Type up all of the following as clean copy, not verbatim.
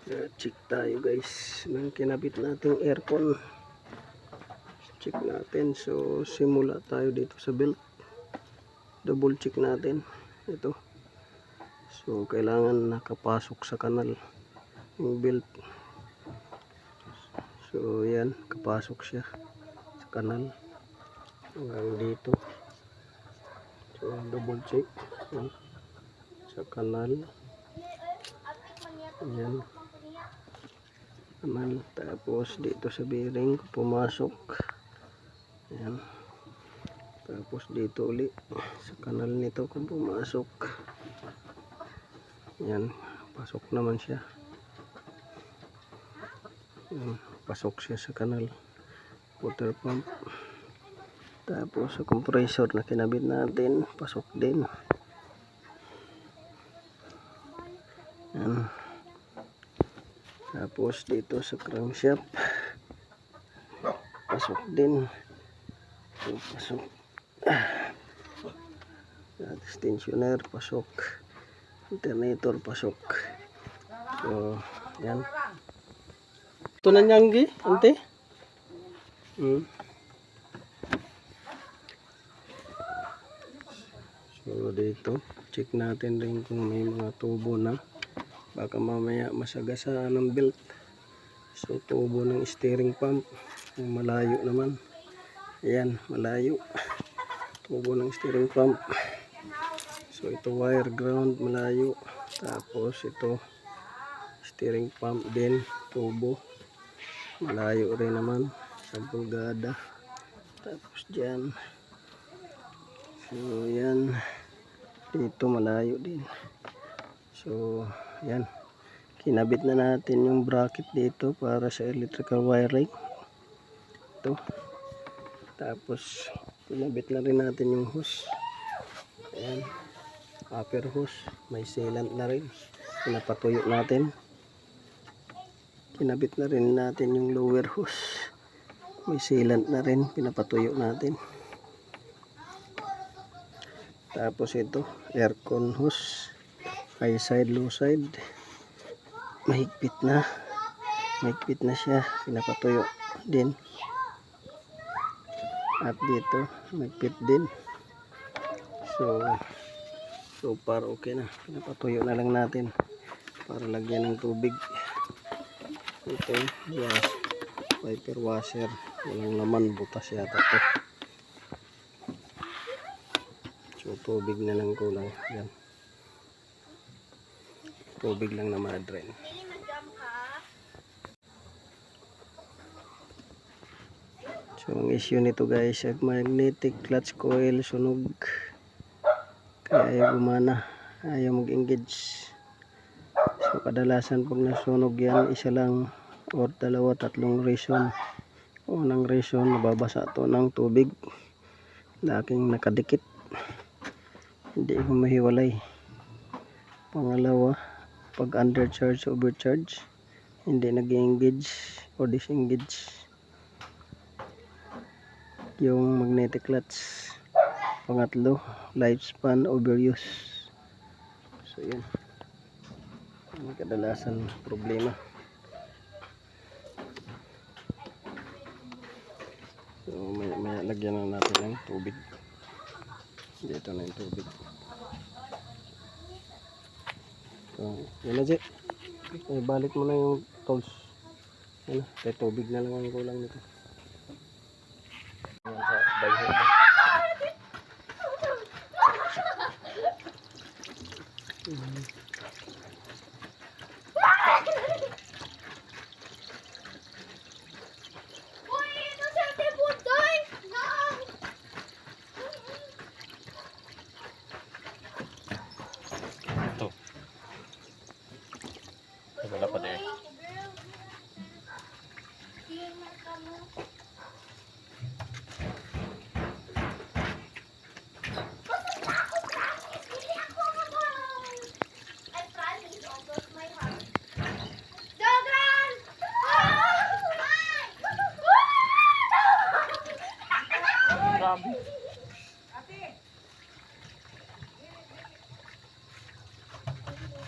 Check tayo guys ng kinabit nating aircon. Check natin. So simula tayo dito sa belt. Double check natin ito. So kailangan nakapasok sa kanal yung belt. So yan, kapasok siya sa kanal hanggang dito. So double check sa kanal. Yan, kanal. Tapos dito sa bearing pumasok. Yan. Tapos dito uli sa kanal nito kung pumasok. Yan, pasok naman siya. Yan, pasok siya sa kanal. Water pump. Tapos sa compressor na kinabit natin, pasok din. Yan. Tapos dito sa crankshaft, pasok din. So, pasok. Tensioner, pasok. Alternator, pasok. So, yan. Ito na nyanggi, ante. So, dito, check natin rin kung may mga tubo na. Baka mamaya masagasaan ng belt. So, tubo ng steering pump. Malayo naman. Ayan, malayo. Tubo ng steering pump. So, ito wire ground, malayo. Tapos, ito steering pump din, tubo. Malayo rin naman. 1 pulgada. Tapos, dyan. So, yan. Dito, malayo din. So, yan. Kinabit na natin yung bracket dito para sa electrical wiring. Ito. Tapos, kinabit na rin natin yung hose. Ayan. Upper hose. May sealant na rin. Pinapatuyo natin. Kinabit na rin natin yung lower hose. May sealant na rin. Pinapatuyo natin. Tapos ito, aircon hose. High side, low side. Mahigpit na. Mahigpit na siya. Pinapatuyo din. At dito, mahigpit din. So far okay na. Pinapatuyo na lang natin para lagyan ng tubig. Ito, wiper washer. Walang laman, butas yata to. So tubig na lang kulang. Yan. Tubig lang na ma-drain. So ang issue nito guys, magnetic clutch coil sunog. Kaya ayaw gumana, ayaw mag-engage. So kadalasan pag nasunog yan, isa lang or 2-3 reason. Unang reason, nababasa to ng tubig. Laking nakadikit. Hindi ko mahiwalay. Pangalawa, pag undercharge, overcharge, hindi nag-engage o disengage yung magnetic clutch. Pangatlo, lifespan overuse. So yun, ang kadalasan problema. So may lagyan na natin ng tubig. Dito na yung tubig. So yun na Jay. Balik mo na yung tools. Yan na, kaya tubig na lang ang kulang nito. Yan sa bagay. Ito. Wala pa din. Grabe.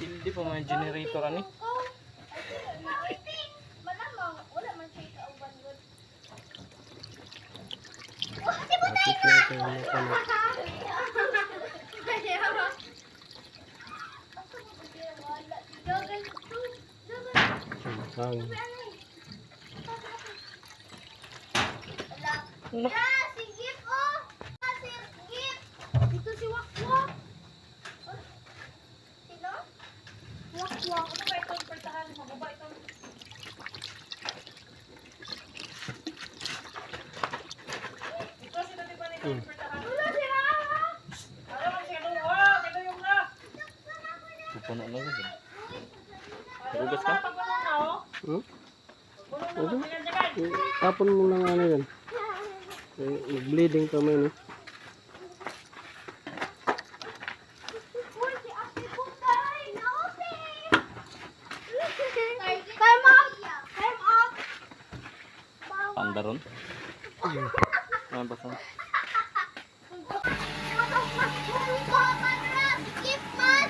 Hindi pa may generator ani. Check natin yung kanak. Hang. Sige po! Sige! Dito si Wakwak! Sino? Wakwak. Ano ba itong pertahan? Mababa itong... Ito sino di ba nito yung pertahan? Wala sila! Alam mo sino? Sino yung na? Pupuno na ko dyan. Hugas ka? Hmm? Tapon mo lang ano yan. Bleeding kamay no. Uy, si Ate Putay! Nauti! Time up! Time up! Pandaron? Ano ba sa? Skip man!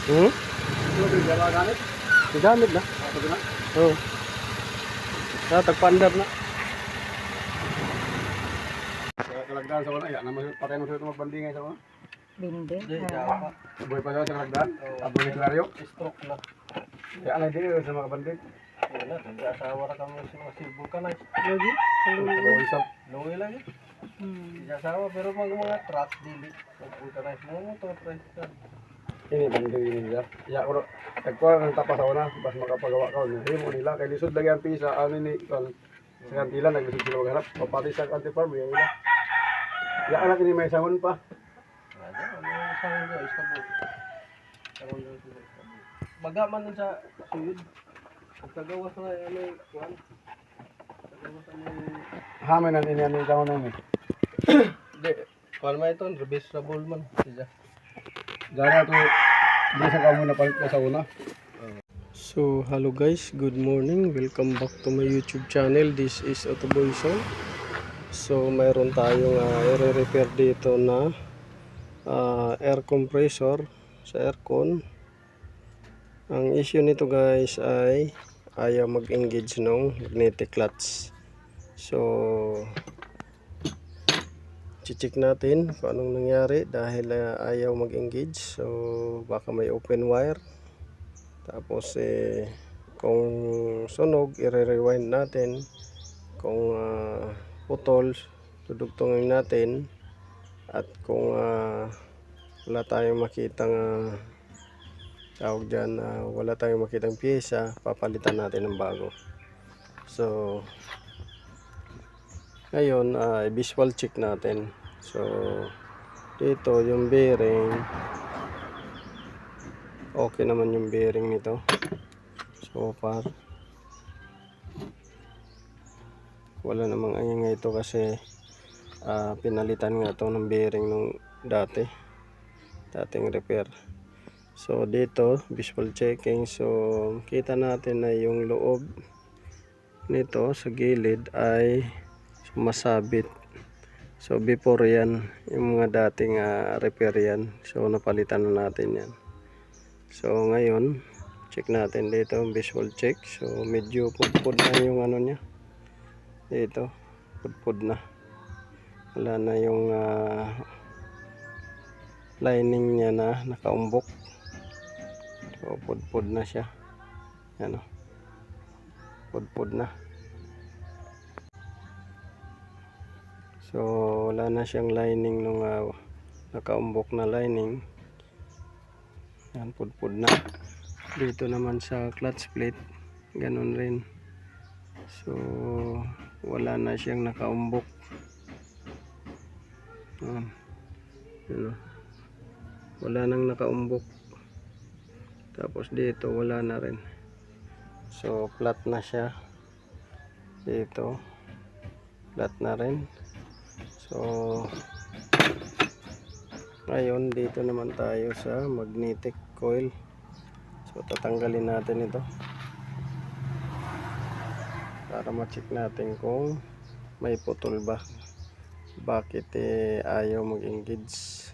Hmm? Gamit na. Oo. Tagpandar na. Kalagdan sa wala, ya naman patay mo sa magbandingay sa wala. Bindi. Boy pa daw sa kalagdan, abang ni Clario. Stroke na. Ya anay di sa mga banding. Wala, nag-asawa na kami sa mga vulcanize. Lagi. Oh, isap. Lungi lang eh. Nag-asawa pero mga truck dili. Vulcanize mo motor tricycle. Ini banding ini nila. Ya oro tagkuha ng tapas sa una, bas makapagawa ka ni himo nila kay lisod lagi ang pisa ano ni kal sa kantila naglisod sila maghanap papati sa anti farm ya nila. Ya anak ini may sangon pa. Ano yung sangon guys kabo. Sangon daw sila. Baga man nun sa suyod. Pagkagawas na ano yung kuwan. Pagkagawas na yung... Hamen na ini ano sangon na ni. Hindi. Kuwan man ito, reversible man. Siya. Dara to di sa kamo na palit na sa una. So, hello guys, good morning. Welcome back to my YouTube channel. This is Otoboy Song. So, mayroon tayong i-repair dito na air compressor sa aircon. Ang issue nito guys ay ayaw mag-engage ng magnetic clutch. So, check natin kung anong nangyari dahil ayaw mag-engage. So, baka may open wire. Tapos kung sunog, i-rewind natin. Kung putol, tudugtungin natin. At kung wala tayong makitang tawag dyan, wala tayong makitang pyesa, papalitan natin ng bago. So, ngayon, visual check natin. So, dito yung bearing. Okay naman yung bearing nito. So far. Wala namang angay ito kasi pinalitan nga ito ng bearing nung dating repair. So dito, visual checking. So, kita natin na yung loob nito sa gilid ay sumasabit. So before yan, yung mga dating repair yan. So napalitan na natin yan. So ngayon, check natin dito, visual check. So medyo pudpud na yung ano niya. Dito, pudpud na. Wala na yung lining niya na nakaumbok. So pudpud na siya. Yan o. Pudpud na. So wala na siyang lining nung nakaumbok na lining. Yan, pudpud na. Dito naman sa clutch plate, ganun rin. So, wala na siyang nakaumbok. Yun. Yun, oh. Wala nang nakaumbok. Tapos dito, wala na rin. So, flat na siya. Dito, flat na rin. So, ngayon, dito naman tayo sa magnetic coil. So, tatanggalin natin ito para ma-check natin kung may putol ba. Bakit ayaw mag-engage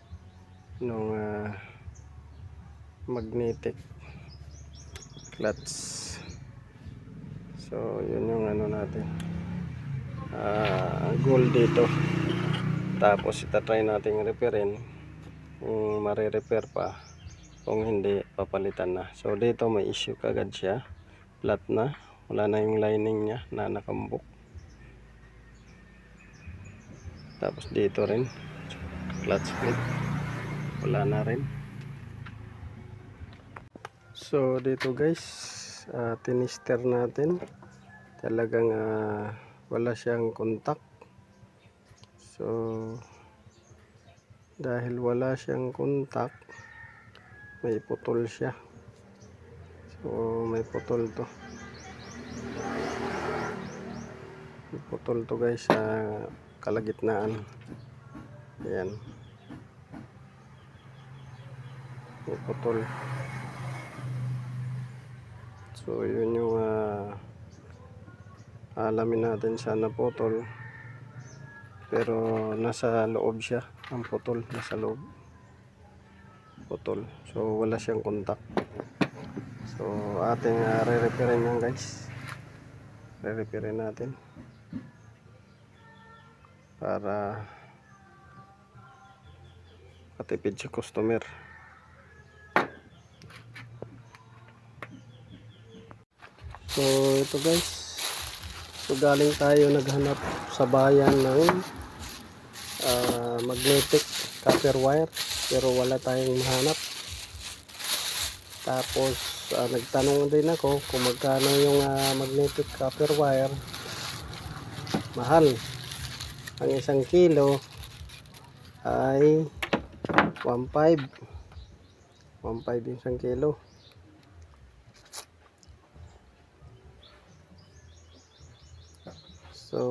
nung magnetic clutch. So, yun yung ano natin. Goal dito. Tapos, itatry natin repairin. Kung mare-repair pa, kung hindi, papalitan na. So dito may issue kagad siya, flat na, wala na yung lining nya na nakambok. Tapos dito rin clutch plate, wala na rin. So dito guys, tinister natin, talagang wala siyang contact. So dahil wala siyang contact, may putol siya. So may putol to. May putol to guys sa kalagitnaan. Ayan. May putol. So yun yung alamin natin sana putol. Pero nasa loob siya, ang putol, nasa loob. Putol. So wala siyang contact. So ating re-repairin yan guys. Re-repairin natin. Para matipid sa customer. So ito guys. So galing tayo naghanap sa bayan ng magnetic copper wire, pero wala tayong mahanap. Tapos nagtanong din ako kung magkano yung magnetic copper wire. Mahal. Ang 1 kilo ay 1.5 yung 1 kilo. So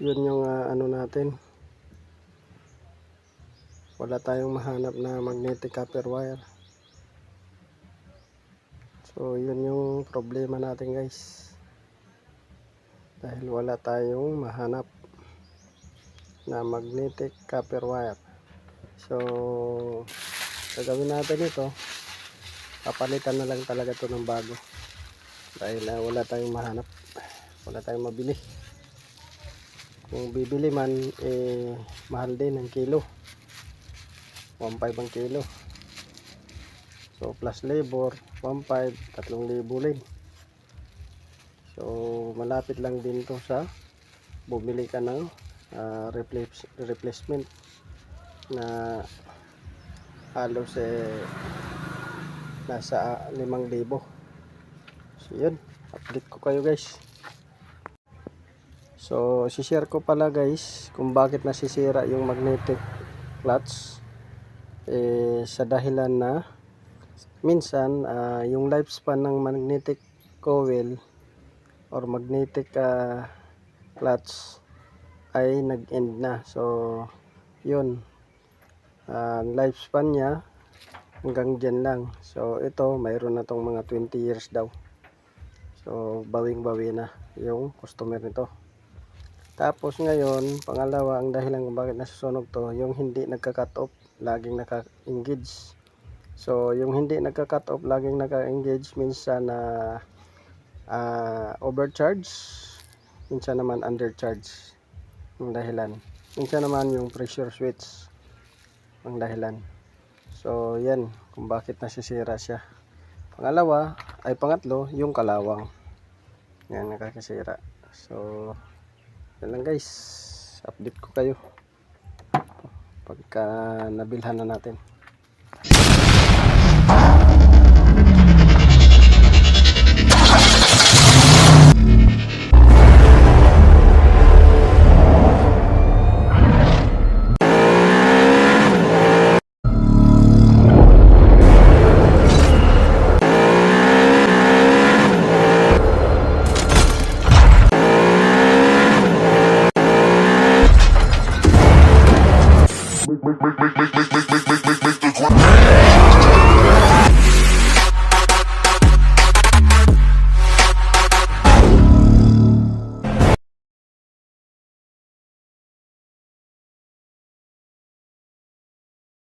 yun yung ano natin, wala tayong mahanap na magnetic copper wire. So yun yung problema natin guys, dahil wala tayong mahanap na magnetic copper wire. So gagawin natin ito, papalitan na lang talaga ito ng bago, dahil wala tayong mahanap, wala tayong mabili. Kung bibili man, mahal din ang kilo, 1.5 ang kilo. So plus labor 1.5, 3,000 din. So malapit lang din to sa bumili ka ng replacement na halos nasa 5,000. So yun, update ko kayo guys. So share ko pala guys kung bakit nasisira yung magnetic clutch. Sa dahilan na minsan yung lifespan ng magnetic coil or magnetic clutch ay nag-end na. So yun, ang lifespan niya hanggang dyan lang. So ito, mayroon na tong mga 20 years daw. So bawing-bawi na yung customer nito. Tapos ngayon, pangalawa, ang dahilan kung bakit nasusunog to, yung hindi nagka-cut off, laging naka-engage. So yung hindi nagka-cut off, laging naka-engage, minsan overcharge, minsan naman undercharge ang dahilan. Minsan naman yung pressure switch ang dahilan. So yan kung bakit nasisira siya. Pangatlo, yung kalawang. Yan, nakakasira. So yan lang guys, update ko kayo pagka nabilhan na natin. make